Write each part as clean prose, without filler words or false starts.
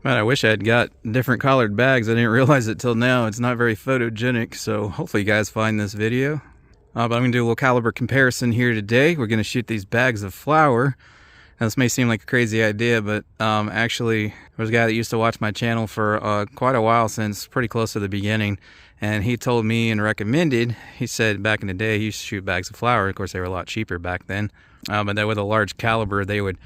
Man, I wish I had got different colored bags. I didn't realize it till now. It's not very photogenic, so hopefully you guys find this video. But I'm going to do a little caliber comparison here today. We're going to shoot these bags of flour. Now, this may seem like a crazy idea, but actually, there's a guy that used to watch my channel for quite a while, since pretty close to the beginning. And he told me and recommended, he said back in the day, he used to shoot bags of flour. Of course, they were a lot cheaper back then. But then with a large caliber, they would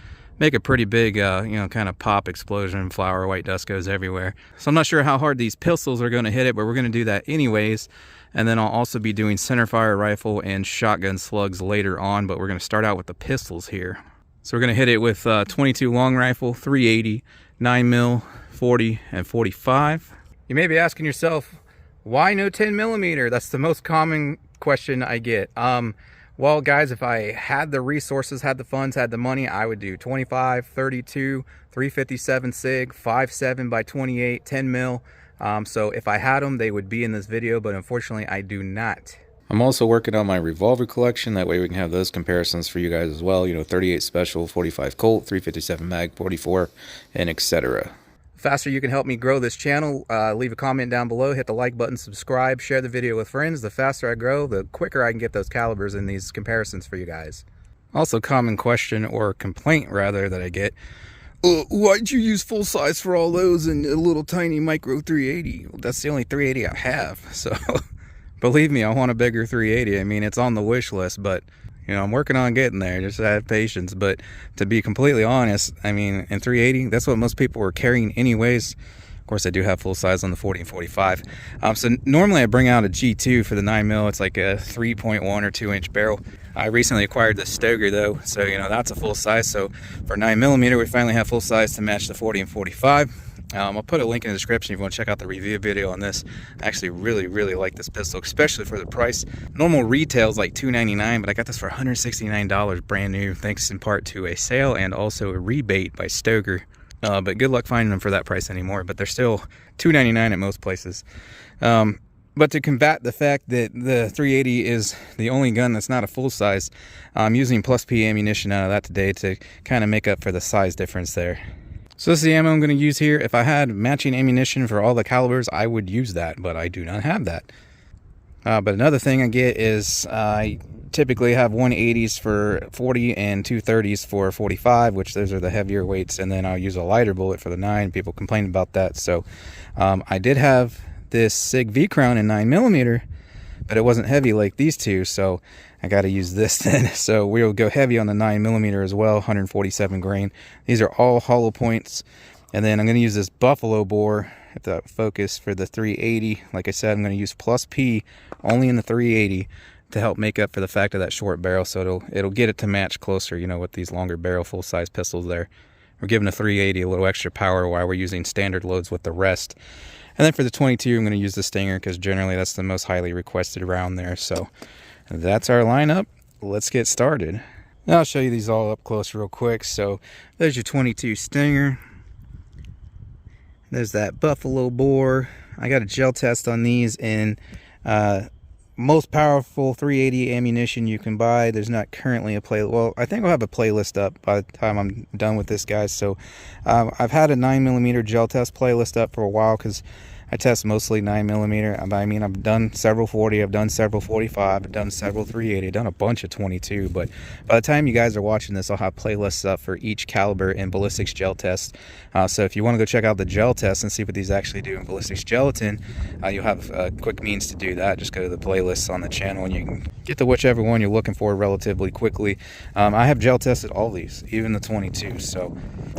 make a pretty big, kind of pop explosion. Flour, white dust goes everywhere. So I'm not sure how hard these pistols are going to hit it, but we're going to do that anyways. And then I'll also be doing centerfire rifle and shotgun slugs later on, but we're going to start out with the pistols here. So we're going to hit it with 22 long rifle, 380, 9mm, 40, and 45. You may be asking yourself, why no 10 millimeter? That's the most common question I get. Well, guys, if I had the resources, had the funds, had the money, I would do 25, 32, 357 SIG, 5.7 by 28, 10 mil. So if I had them, they would be in this video, but unfortunately I do not. I'm also working on my revolver collection. That way we can have those comparisons for you guys as well. 38 Special, 45 Colt, 357 Mag, 44, and etc. The faster you can help me grow this channel, leave a comment down below, hit the like button, subscribe, share the video with friends. The faster I grow, the quicker I can get those calibers in these comparisons for you guys. Also, common question, or complaint rather, that I get, why'd you use full size for all those and a little tiny micro 380? Well, that's the only 380 I have, so believe me, I want a bigger 380. I mean, it's on the wish list, but I'm working on getting there. Just have patience. But to be completely honest, I mean, in 380, that's what most people were carrying anyways. Of course, I do have full size on the 40 and 45. So normally I bring out a G2 for the 9mm. It's like a 3.1 or 2 inch barrel. I recently acquired the Stoeger though, so that's a full size. So for 9mm, we finally have full size to match the 40 and 45. I'll put a link in the description if you want to check out the review video on this. I actually really like this pistol, especially for the price. Normal retail is like $299, but I got this for $169 brand new, thanks in part to a sale and also a rebate by Stoeger. But good luck finding them for that price anymore, but they're still $299 at most places. But to combat the fact that the 380 is the only gun that's not a full size, I'm using plus P ammunition out of that today to kind of make up for the size difference there. So this is the ammo I'm going to use here. If I had matching ammunition for all the calibers, I would use that, but I do not have that. But another thing I get is I typically have 180s for 40 and 230s for 45, which those are the heavier weights, and then I'll use a lighter bullet for the 9. People complain about that. So I did have this SIG V-Crown in 9mm, but it wasn't heavy like these two, so I got to use this then. So we'll go heavy on the 9mm as well, 147 grain. These are all hollow points. And then I'm going to use this buffalo bore, if that focus, for the 380. Like I said, I'm going to use plus P only in the 380 to help make up for the fact of that short barrel, so it'll get it to match closer, with these longer barrel full-size pistols there. We're giving the 380 a little extra power while we're using standard loads with the rest. And then for the 22, I'm going to use the Stinger because generally that's the most highly requested round there. So that's our lineup. Let's get started. Now I'll show you these all up close real quick. So there's your 22 Stinger. There's that buffalo bore. I got a gel test on these in most powerful 380 ammunition you can buy. There's not currently a playlist. Well, I think I'll have a playlist up by the time I'm done with this, guys. So I've had a 9mm gel test playlist up for a while because I test mostly 9mm. I mean, I've done several 40, I've done several 45, I've done several 380, I've done a bunch of 22. But by the time you guys are watching this, I'll have playlists up for each caliber and ballistics gel test. So if you want to go check out the gel test and see what these actually do in ballistics gelatin, you'll have a quick means to do that. Just go to the playlists on the channel and you can get to whichever one you're looking for relatively quickly. I have gel tested all these, even the 22. So,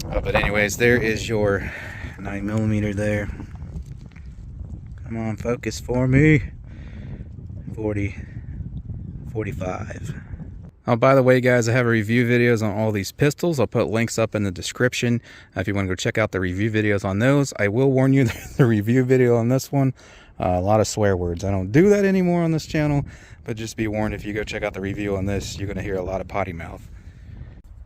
but anyways, there is your 9mm there. Come on, focus for me. 40, 45. Oh, by the way, guys, I have review videos on all these pistols. I'll put links up in the description if you want to go check out the review videos on those. I will warn you, the review video on this one, a lot of swear words. I don't do that anymore on this channel, but just be warned, if you go check out the review on this, you're going to hear a lot of potty mouth.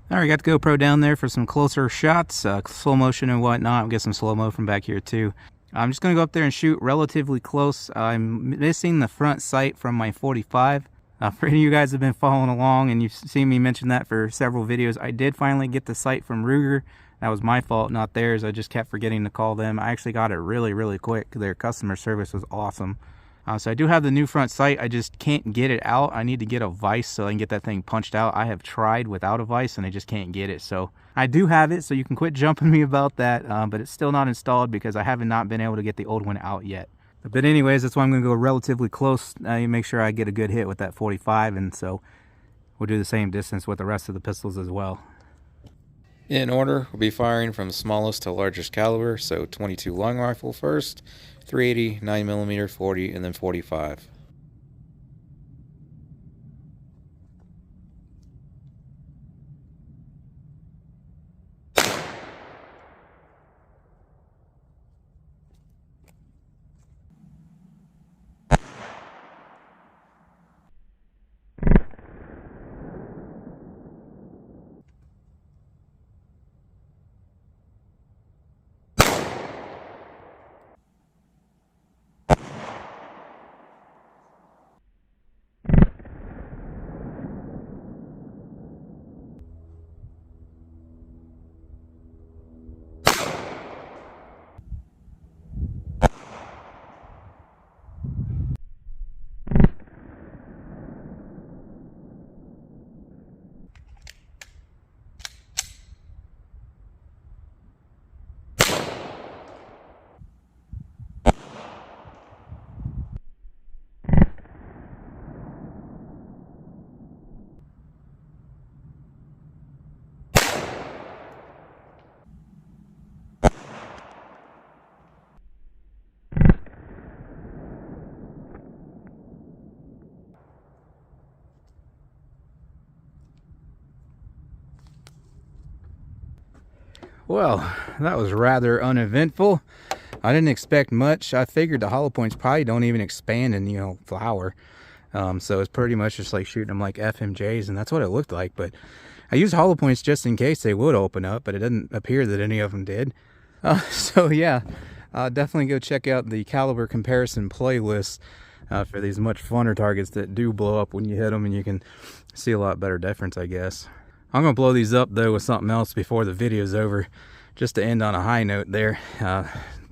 All right, got the GoPro down there for some closer shots, slow motion and whatnot. I'll get some slow-mo from back here too. I'm just going to go up there and shoot relatively close. I'm missing the front sight from my 45. For any of you guys have been following along and you've seen me mention that for several videos, I did finally get the sight from Ruger. That was my fault, not theirs. I just kept forgetting to call them. I actually got it really, really quick. Their customer service was awesome. So I do have the new front sight. I just can't get it out. I need to get a vise so I can get that thing punched out. I have tried without a vise and I just can't get it. So I do have it, so you can quit jumping me about that. But it's still not installed because I haven't not been able to get the old one out yet. But anyways, that's why I'm going to go relatively close. Make sure I get a good hit with that 45, and so we'll do the same distance with the rest of the pistols as well. In order, we'll be firing from smallest to largest caliber, so 22 long rifle first, 380, 9mm, 40, and then 45. Well, that was rather uneventful. I didn't expect much. I figured the hollow points probably don't even expand in, flour. So it's pretty much just like shooting them like FMJs, and that's what it looked like. But I used hollow points just in case they would open up, but it didn't appear that any of them did. So yeah, definitely go check out the caliber comparison playlist for these much funner targets that do blow up when you hit them, and you can see a lot better difference, I guess. I'm going to blow these up, though, with something else before the video's over, just to end on a high note there.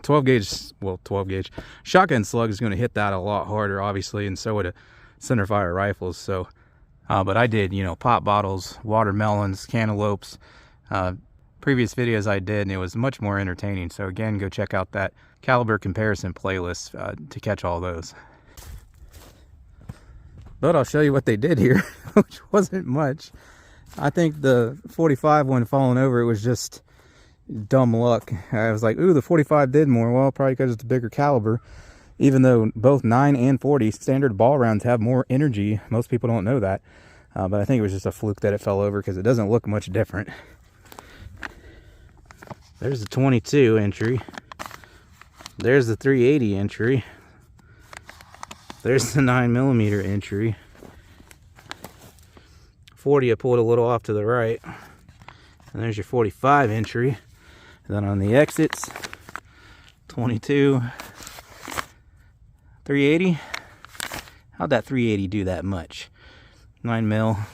12 gauge shotgun slug is going to hit that a lot harder, obviously, and so would a centerfire rifles. So, but I did, pop bottles, watermelons, cantaloupes, previous videos I did, and it was much more entertaining. So again, go check out that caliber comparison playlist to catch all those. But I'll show you what they did here, which wasn't much. I think the 45 one falling over, it was just dumb luck. I was like, ooh, the 45 did more. Well, probably because it's a bigger caliber. Even though both 9 and 40 standard ball rounds have more energy. Most people don't know that. But I think it was just a fluke that it fell over because it doesn't look much different. There's the 22 entry. There's the 380 entry. There's the 9mm entry. 40, I pulled a little off to the right. And there's your 45 entry. And then on the exits, 22, 380. How'd that 380 do that much? 9mm,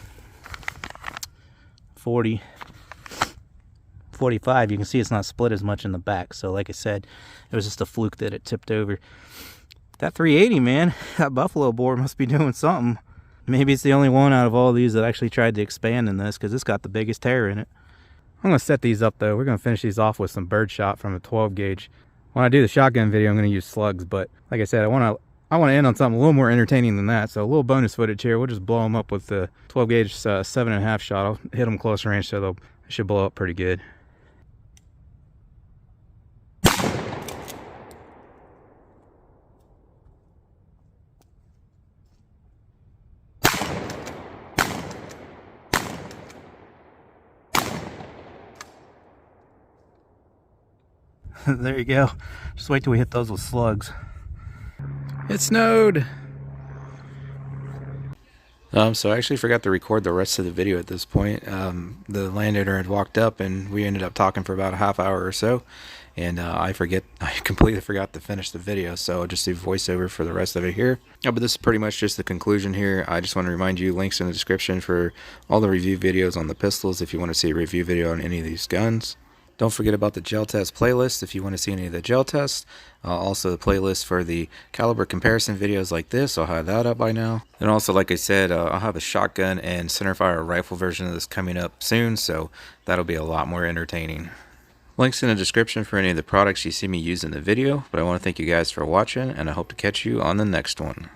40, 45. You can see it's not split as much in the back. So like I said, it was just a fluke that it tipped over. That 380, man, that buffalo bore must be doing something. Maybe it's the only one out of all these that actually tried to expand in this, because it's got the biggest tear in it. I'm going to set these up, though. We're going to finish these off with some birdshot from a 12 gauge. When I do the shotgun video, I'm going to use slugs, but like I said, I want to end on something a little more entertaining than that. So a little bonus footage here. We'll just blow them up with the 12 gauge 7.5 shot. I'll hit them close range, so they should blow up pretty good. There you go. Just wait till we hit those with slugs. It snowed. So I actually forgot to record the rest of the video at this point. The landowner had walked up and we ended up talking for about a half hour or so. And I completely forgot to finish the video, so I'll just do voiceover for the rest of it here. But this is pretty much just the conclusion here. I just want to remind you, links in the description for all the review videos on the pistols if you want to see a review video on any of these guns. Don't forget about the gel test playlist if you want to see any of the gel tests. Also the playlist for the caliber comparison videos like this. I'll have that up by now. And also, like I said, I'll have a shotgun and centerfire rifle version of this coming up soon, so that'll be a lot more entertaining. Links in the description for any of the products you see me use in the video, but I want to thank you guys for watching, and I hope to catch you on the next one.